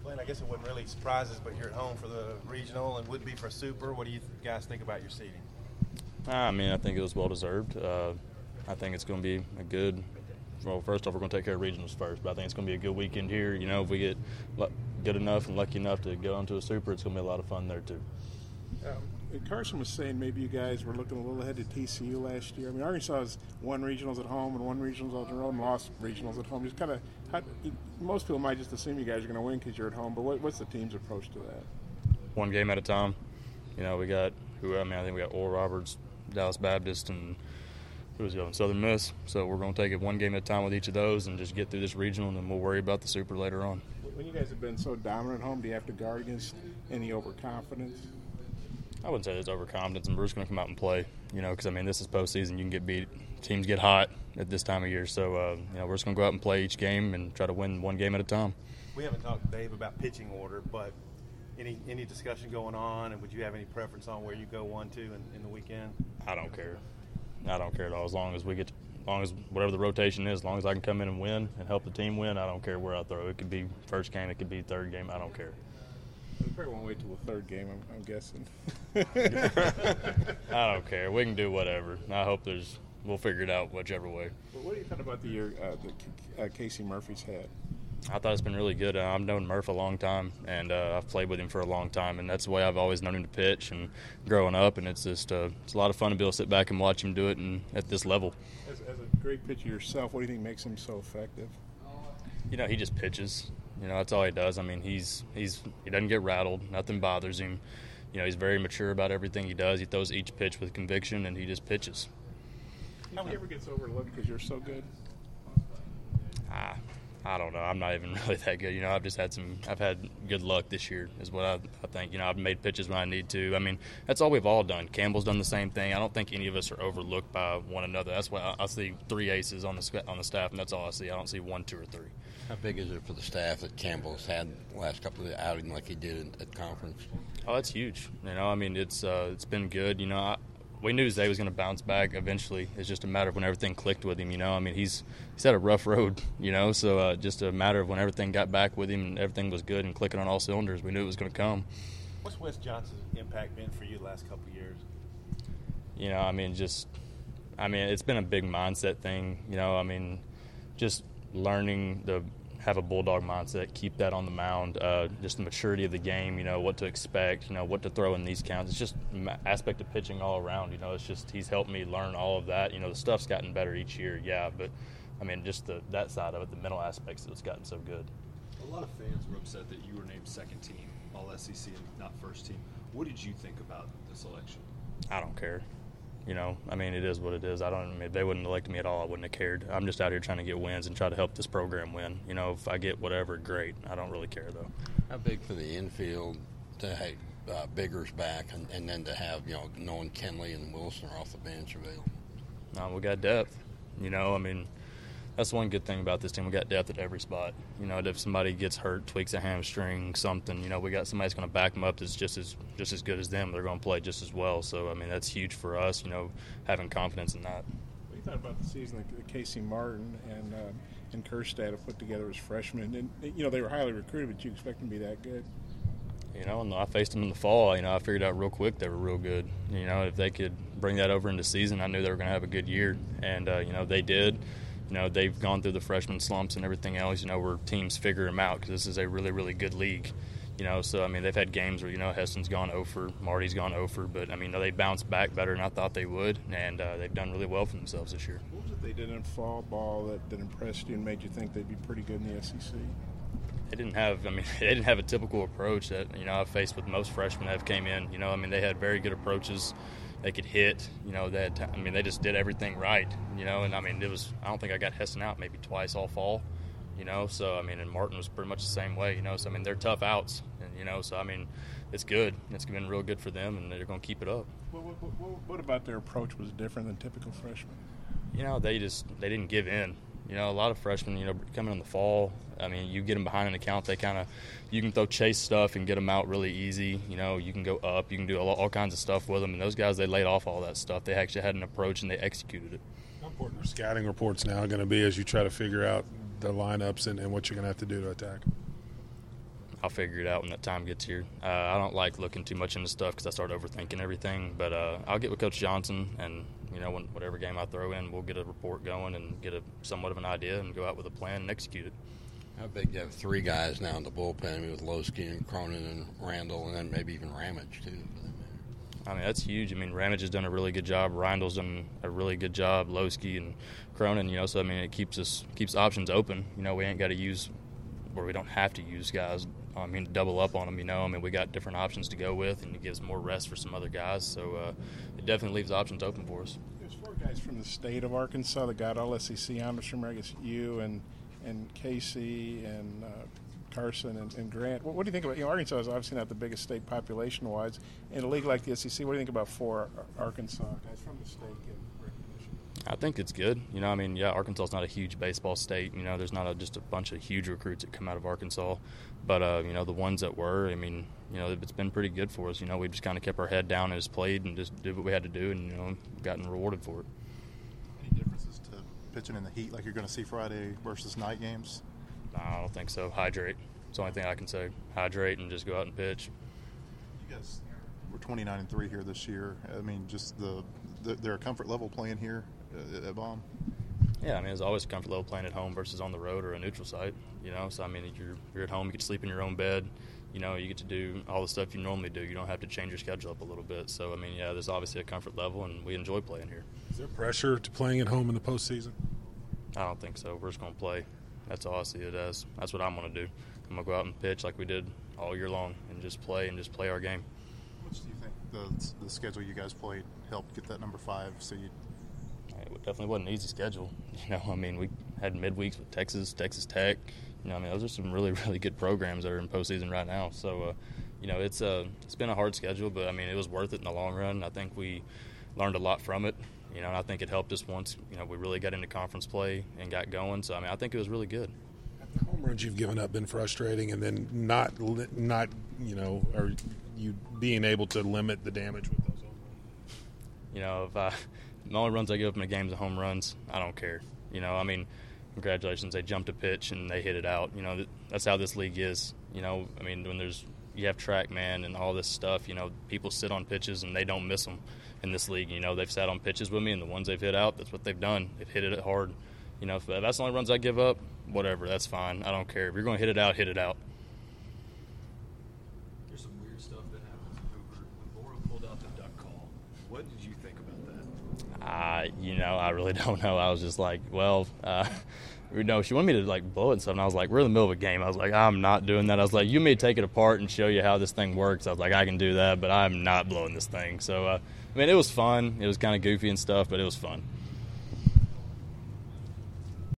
Blaine, I guess it wouldn't really surprise us, but you're at home for the regional and would be for Super. What do you guys think about your seeding? I mean, I think it was well-deserved. I think it's going to be a good – well, first off, we're going to take care of regionals first, but I think it's going to be a good weekend here. You know, if we get good enough and lucky enough to go into a Super, it's going to be a lot of fun there too. Carson was saying maybe you guys were looking a little ahead to TCU last year. I mean, Arkansas has won regionals at home and won regionals on the road and lost regionals at home. Just kind of most people might just assume you guys are going to win because you're at home, but what's the team's approach to that? One game at a time. You know, I think we got Oral Roberts, Dallas Baptist, and Southern Miss. So we're going to take it one game at a time with each of those and just get through this regional, and then we'll worry about the Super later on. When you guys have been so dominant at home, do you have to guard against any overconfidence? I wouldn't say there's overconfidence, and we're just going to come out and play, you know, because, I mean, this is postseason. You can get beat. Teams get hot at this time of year. So, you know, we're just going to go out and play each game and try to win one game at a time. We haven't talked to Dave about pitching order, but any discussion going on, and would you have any preference on where you go 1-2 in the weekend? I don't care. I don't care at all. As long as whatever the rotation is, as long as I can come in and win and help the team win, I don't care where I throw. It could be first game, it could be third game. I don't care. You probably won't wait till the third game, I'm guessing. I don't care. We can do whatever. I hope we'll figure it out whichever way. Well, what do you think about the year that Casey Murphy's had? I thought it's been really good. I've known Murph a long time, and I've played with him for a long time, and that's the way I've always known him to pitch and growing up, and it's just it's a lot of fun to be able to sit back and watch him do it at this level. As a great pitcher yourself, what do you think makes him so effective? You know, he just pitches. You know, that's all he does. I mean, he doesn't get rattled. Nothing bothers him. You know, he's very mature about everything he does. He throws each pitch with conviction, and he just pitches. How he ever gets overlooked because you're so good? I don't know. I'm not even really that good. You know, I've had good luck this year is what I think. You know, I've made pitches when I need to. I mean, that's all we've all done. Campbell's done the same thing. I don't think any of us are overlooked by one another. That's why I see 3 aces on the staff, and that's all I see. I don't see 1, 2, or 3. How big is it for the staff that Campbell's had the last couple of outings like he did at conference? Oh, that's huge. You know, I mean, it's been good. You know, we knew Zay was going to bounce back eventually. It's just a matter of when everything clicked with him, you know. I mean, he's had a rough road, you know, so just a matter of when everything got back with him and everything was good and clicking on all cylinders, we knew it was going to come. What's Wes Johnson's impact been for you the last couple of years? You know, I mean, it's been a big mindset thing, you know. I mean, just learning to have a bulldog mindset, keep that on the mound, just the maturity of the game, you know, what to expect, you know, what to throw in these counts. It's just aspect of pitching all around, you know. It's just he's helped me learn all of that. You know, the stuff's gotten better each year, yeah, but, I mean, just that side of it, the mental aspects of it's gotten so good. A lot of fans were upset that you were named second team, all SEC and not first team. What did you think about the selection? I don't care. You know, I mean, it is what it is. If they wouldn't elect me at all, I wouldn't have cared. I'm just out here trying to get wins and try to help this program win. You know, if I get whatever, great. I don't really care, though. How big for the infield to have Biggers back and then to have, you know, knowing Kenley and Wilson are off the bench available? We got depth. You know, I mean, that's one good thing about this team. We got depth at every spot. You know, if somebody gets hurt, tweaks a hamstring, something, you know, we got somebody that's going to back them up that's just as good as them. They're going to play just as well. So, I mean, that's huge for us, you know, having confidence in that. What do you thought about the season that Casey Martin and Kerstad have put together as freshmen? And, you know, they were highly recruited, but you expect them to be that good? You know, and I faced them in the fall. You know, I figured out real quick they were real good. You know, if they could bring that over into season, I knew they were going to have a good year. And, you know, they did. You know, they've gone through the freshman slumps and everything else, you know, where teams figure them out because this is a really, really good league. You know, so, I mean, they've had games where, you know, Heston's gone over, Marty's gone over, but, I mean, they bounced back better than I thought they would, and they've done really well for themselves this year. What was it they did in fall ball that impressed you and made you think they'd be pretty good in the SEC? They didn't have a typical approach that, you know, I've faced with most freshmen that have came in. You know, I mean, they had very good approaches. They could hit, you know, they just did everything right, you know, and I mean, I don't think I got Heston out maybe twice all fall, you know, so I mean, and Martin was pretty much the same way, you know, so I mean, they're tough outs, and, you know, so I mean, it's good. It's been real good for them, and they're going to keep it up. What about their approach was different than typical freshmen? You know, they didn't give in. You know, a lot of freshmen, you know, coming in the fall, I mean, you get them behind an account, you can throw chase stuff and get them out really easy. You know, you can go up, you can do all kinds of stuff with them. And those guys, they laid off all that stuff. They actually had an approach and they executed it. How important are scouting reports now going to be as you try to figure out the lineups and what you're going to have to do to attack? I'll figure it out when that time gets here. I don't like looking too much into stuff because I start overthinking everything. But I'll get with Coach Johnson, and whatever game I throw in, we'll get a report going and get a somewhat of an idea and go out with a plan and execute it. How big do you have 3 guys now in the bullpen with Lowski and Cronin and Randall, and then maybe even Ramage too, for that matter? I mean, that's huge. I mean, Ramage has done a really good job. Randall's done a really good job. Lowski and Cronin, so I mean, it keeps options open. We ain't got to use, or we don't have to use guys. Double up on them. We got different options to go with, and it gives more rest for some other guys. So it definitely leaves options open for us. There's 4 guys from the state of Arkansas that got all SEC honors from, I guess, you and Casey and Carson and Grant. What do you think about, Arkansas is obviously not the biggest state population-wise. In a league like the SEC, what do you think about 4 Arkansas guys from the state getting recognition? I think it's good. Arkansas is not a huge baseball state. There's not just a bunch of huge recruits that come out of Arkansas. But, the ones that were, it's been pretty good for us. We've just kind of kept our head down and just played and just did what we had to do and, gotten rewarded for it. Any differences to pitching in the heat like you're going to see Friday versus night games? No, I don't think so. Hydrate. It's the only thing I can say. Hydrate and just go out and pitch. You guys were 29-3 here this year. Just their comfort level playing here at Baum. Yeah, it's always a comfort level playing at home versus on the road or a neutral site. So you're at home, you get to sleep in your own bed. You get to do all the stuff you normally do. You don't have to change your schedule up a little bit. So there's obviously a comfort level, and we enjoy playing here. Is there pressure to playing at home in the postseason? I don't think so. We're just going to play. That's all I see it as. That's what I'm going to do. I'm going to go out and pitch like we did all year long and just play our game. How much do you think the schedule you guys played helped get that number 5 seed? It definitely wasn't an easy schedule. We had midweeks with Texas Tech. Those are some really, really good programs that are in postseason right now. So, it's been a hard schedule, but it was worth it in the long run. I think we learned a lot from it. And I think it helped us once we really got into conference play and got going. So I think it was really good. The home runs you've given up been frustrating, and then not or you being able to limit the damage with those home runs. If the only runs I give up in a game is home runs, I don't care. Congratulations, they jumped a pitch and they hit it out. That's how this league is. When you have TrackMan and all this stuff, people sit on pitches and they don't miss them in this league. They've sat on pitches with me, and the ones they've hit out, that's what they've done. They've hit it hard. If that's the only runs I give up, whatever, that's fine. I don't care. If you're going to hit it out, hit it out. There's some weird stuff that happens in Hoover. When Laura pulled out the duck call, what did you think about that? I really don't know. I was just like, she wanted me to blow it and stuff, and I was like, we're in the middle of a game. I was like, I'm not doing that. I was like, you may take it apart and show you how this thing works. I was like, I can do that, but I'm not blowing this thing. So, it was fun. It was kind of goofy and stuff, but it was fun.